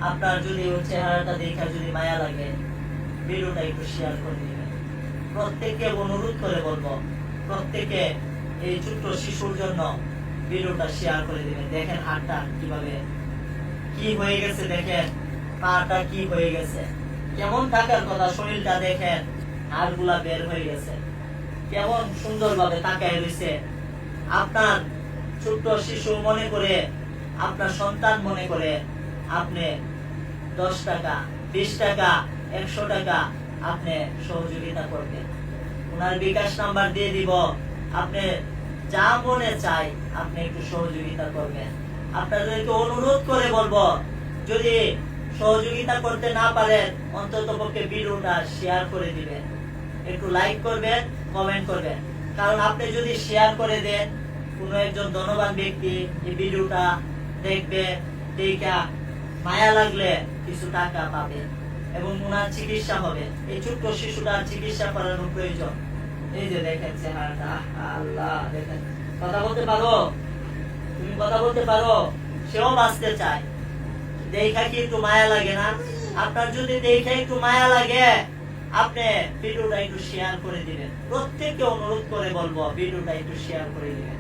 আপনার যদি ওর চেহারাটা দেখে যদি মায়া লাগে, ভিডিওটা একটু শেয়ার করে দিবেন। প্রত্যেককে অনুরোধ করে বলবো, প্রত্যেকে এই ছোট্ট শিশুর জন্য ভিডিওটা শেয়ার করে দিবেন। দেখেন হাতটা কিভাবে কি হয়ে গেছে, দেখেন পাটা কি হয়ে গেছে, কেমন থাকার কথা শরীরটা দেখেন, হাড়গুলা বের হয়ে গেছে, কেমন সুন্দর ভাবে তাকায় রয়েছে। আপনার ছোট্ট শিশু মনে করে, আপনার সন্তান মনে করে আপনি 10 টাকা, 20 টাকা, 100 টাকা আপনি সহযোগিতা করবেন। ওনার বিকাশ নাম্বার দিয়ে দিব, আপনি যা মনে চাই আপনি একটু সহযোগিতা করবেন। আপনাদেরকে অনুরোধ করে বলবো, যদি সহযোগিতা করতে না পারেন অন্তত পক্ষে ভিডিওটা শেয়ার করে দিবেন, একটু লাইক করবেন, কমেন্ট করবেন। কারণ আপনি যদি শেয়ার করে দেন, কোন একজন ধনবান ব্যক্তি এই ভিডিওটা দেখবে, দেখা মায়া লাগলে কিছু টাকা পাবে এবং ওনার চিকিৎসা হবে। এই ছোট্ট শিশুটার চিকিৎসা করানোর প্রয়োজন। এই যে দেখেন চেহারাটা, আল্লাহ, দেখেন কথা বলতে পারো, তুমি কথা বলতে পারো, সেও বাঁচতে চায়। দেখা কি একটু মায়া লাগে না? আপনার যদি দেখে একটু মায়া লাগে, আপনি ভিডিওটা একটু শেয়ার করে দিবেন। প্রত্যেককে অনুরোধ করে বলবো, ভিডিওটা একটু শেয়ার করে দিবেন।